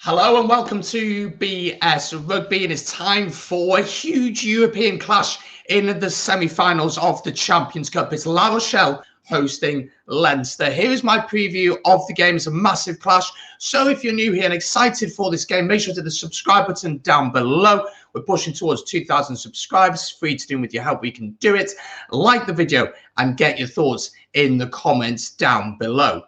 Hello and welcome to BS Rugby. It is time for a huge European clash in the semi-finals of the Champions Cup. It's La Rochelle hosting Leinster. Here is my preview of the game. It's a massive clash. So if you're new here and excited for this game, make sure to hit the subscribe button down below. We're pushing towards 2,000 subscribers. Free to do with your help. We can do it. Like the video and get your thoughts in the comments down below.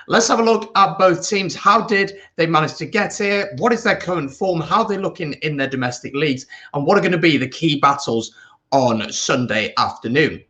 Let's have a look at both teams. How did they manage to get here? What is their current form? How are they looking in their domestic leagues? And what are going to be the key battles on Sunday afternoon?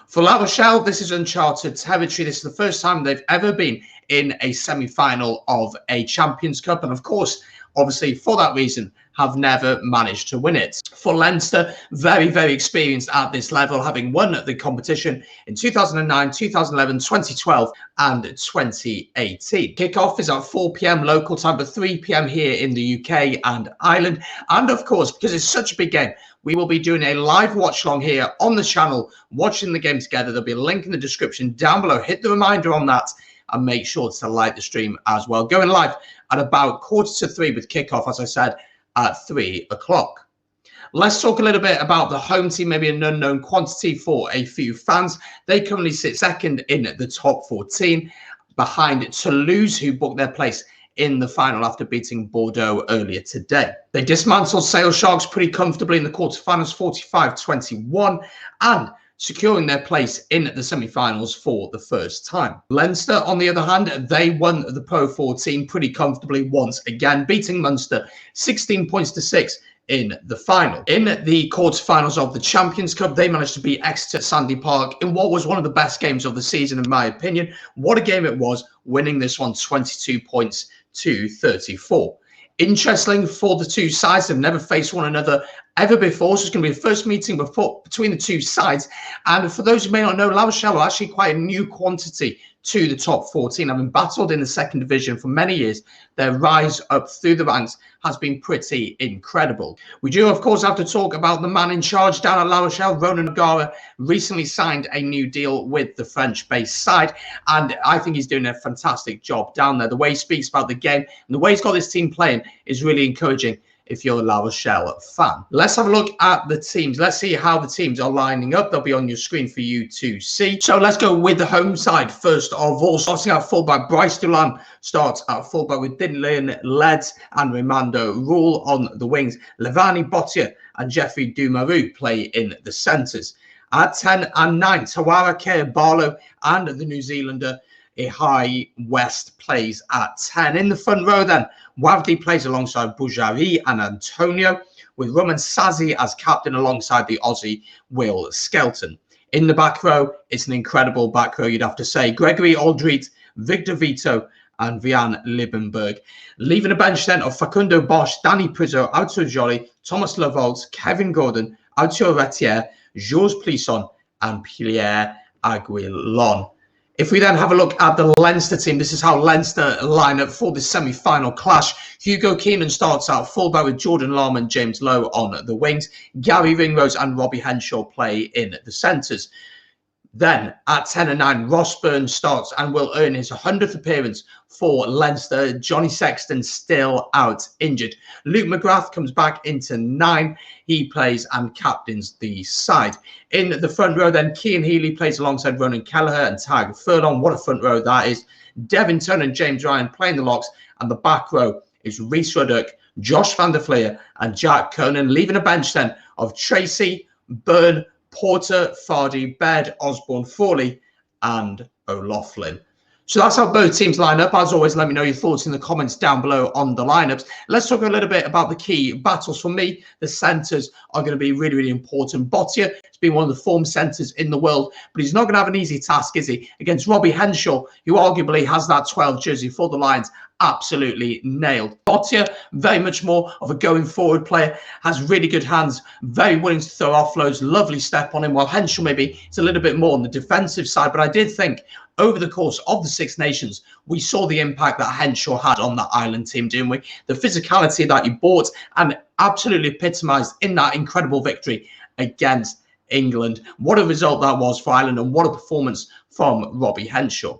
For La Rochelle, this is uncharted territory. This is the first time they've ever been in a semi-final of a Champions Cup. And of course, obviously, for that reason, have never managed to win it. For Leinster, very, very experienced at this level, having won the competition in 2009, 2011, 2012 and 2018. Kickoff is at 4 p.m. local time, but 3 p.m. here in the UK and Ireland. And of course, because it's such a big game, we will be doing a live watch along here on the channel, watching the game together. There'll be a link in the description down below. Hit the reminder on that and make sure to like the stream as well. Going live at about 2:45 with kickoff, as I said, at 3 o'clock. Let's talk a little bit about the home team, maybe an unknown quantity for a few fans. They currently sit second in the top 14 behind Toulouse, who booked their place in the final after beating Bordeaux earlier today. They dismantled Sale Sharks pretty comfortably in the quarterfinals, 45-21, and securing their place in the semi-finals for the first time. Leinster, on the other hand, they won the Pro 14 pretty comfortably once again, beating Munster 16 points to 6 in the final. In the quarterfinals of the Champions Cup, they managed to beat Exeter at Sandy Park in what was one of the best games of the season, in my opinion. What a game it was, winning this one 22 points to 34. Interesting for the two sides. They've never faced one another ever before, so it's going to be the first meeting between the two sides. And for those who may not know, La Rochelle are actually quite a new quantity to the top 14. Having battled in the second division for many years, their rise up through the ranks has been pretty incredible. We do, of course, have to talk about the man in charge down at La Rochelle. Ronan O'Gara recently signed a new deal with the French-based side, and I think he's doing a fantastic job down there. The way he speaks about the game and the way he's got this team playing is really encouraging if you're a La Rochelle fan. Let's have a look at the teams. Let's see how the teams are lining up. They'll be on your screen for you to see. So let's go with the home side first of all. Starting at fullback, Bryce Dulin starts at fullback with Dinlin Leds and Raimondo Rule on the wings. Levani Bottia and Jeffrey Dumaru play in the centres. At 10 and 9, Tawara Kerr Barlow and the New Zealander Ihai West plays at 10. In the front row then, Wavdi plays alongside Boujari and Antonio, with Roman Sazi as captain alongside the Aussie Will Skelton. In the back row, it's an incredible back row, you'd have to say. Gregory Aldrit, Victor Vito and Vian Liebenberg. Leaving a bench then of Facundo Bosch, Danny Prizzo, Arthur Joly, Thomas Lavolt, Kevin Gordon, Arthur Retier, Jules Plisson and Pierre Aguilon. If we then have a look at the Leinster team, this is how Leinster line up for this semi-final clash. Hugo Keenan starts out fullback with Jordan Larman, James Lowe on the wings. Gary Ringrose and Robbie Henshaw play in the centres. Then at 10 and 9, Ross Byrne starts and will earn his 100th appearance for Leinster. Johnny Sexton still out injured. Luke McGrath comes back into 9. He plays and captains the side. In the front row then, Cian Healy plays alongside Ronan Kelleher and Tiger Furlong. What a front row that is. Devin Turner and James Ryan playing the locks. And the back row is Rhys Ruddock, Josh van der Fleer and Jack Conan. Leaving a bench then of Tracy, Byrne, Porter, Fardy, Baird, Osborne, Frawley and O'Loughlin. So that's how both teams line up. As always, let me know your thoughts in the comments down below on the lineups. Let's talk a little bit about the key battles. For me, the centres are going to be really, really important. Bottia has been one of the form centres in the world, but he's not going to have an easy task, is he? Against Robbie Henshaw, who arguably has that 12 jersey for the Lions, absolutely nailed. Bottia, very much more of a going forward player, has really good hands, very willing to throw offloads, lovely step on him, while Henshaw maybe it's a little bit more on the defensive side. But I did think over the course of the Six Nations, we saw the impact that Henshaw had on that Ireland team, didn't we? The physicality that he brought and absolutely epitomised in that incredible victory against England. What a result that was for Ireland, and what a performance from Robbie Henshaw.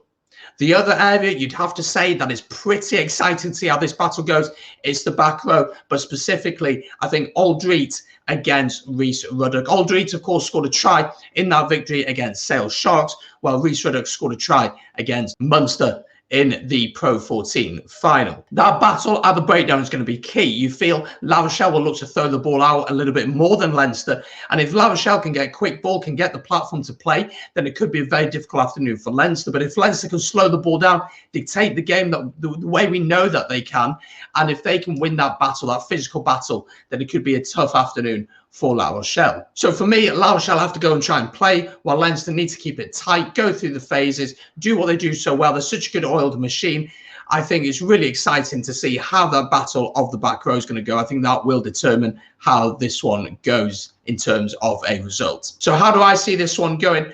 The other area you'd have to say that is pretty exciting to see how this battle goes, it's the back row, but specifically, I think Aldreet against Rhys Ruddock. Aldreet, of course, scored a try in that victory against Sale Sharks, while Rhys Ruddock scored a try against Munster in the Pro 14 final. That battle at the breakdown is going to be key. You feel La Rochelle will look to throw the ball out a little bit more than Leinster, and if La Rochelle can get quick ball, can get the platform to play, then it could be a very difficult afternoon for Leinster. But if Leinster can slow the ball down, dictate the game the way we know that they can, and if they can win that battle, that physical battle, then it could be a tough afternoon for La Rochelle. So for me, La Rochelle have to go and try and play, while Leinster need to keep it tight, go through the phases, do what they do so well. They're such a good oiled machine. I think it's really exciting to see how that battle of the back row is going to go. I think that will determine how this one goes in terms of a result. So how do I see this one going?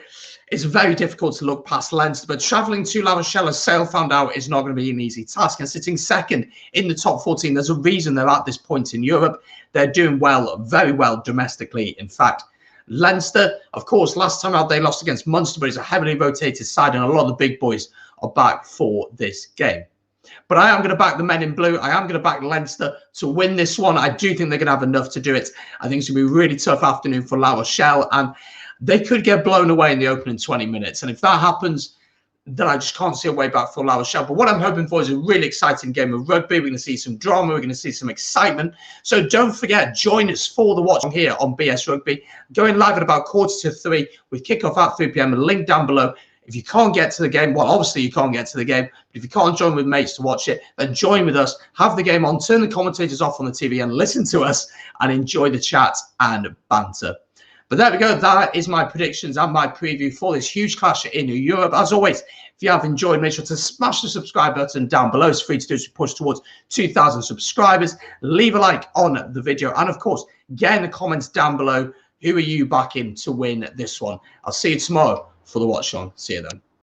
It's very difficult to look past Leinster, but travelling to La Rochelle, as Sale found out, is not going to be an easy task. And sitting second in the top 14, there's a reason they're at this point in Europe. They're doing well, very well domestically, in fact. Leinster, of course, last time out they lost against Munster, but it's a heavily rotated side, and a lot of the big boys are back for this game. But I am going to back the men in blue. I am going to back Leinster to win this one. I do think they're going to have enough to do it. I think it's going to be a really tough afternoon for La Rochelle, and they could get blown away in the opening 20 minutes. And if that happens, then I just can't see a way back for La Rochelle. But what I'm hoping for is a really exciting game of rugby. We're going to see some drama. We're going to see some excitement. So don't forget, join us for the watch here on BS Rugby. Going live at about 2:45 with kickoff at 3 p.m. Link down below. If you can't get to the game, well, obviously you can't get to the game, but if you can't join with mates to watch it, then join with us, have the game on, turn the commentators off on the TV and listen to us and enjoy the chat and banter. But there we go. That is my predictions and my preview for this huge clash in Europe. As always, if you have enjoyed, make sure to smash the subscribe button down below. It's free to do to push towards 2,000 subscribers. Leave a like on the video. And of course, get in the comments down below, who are you backing to win this one? I'll see you tomorrow for the watch on. See you then.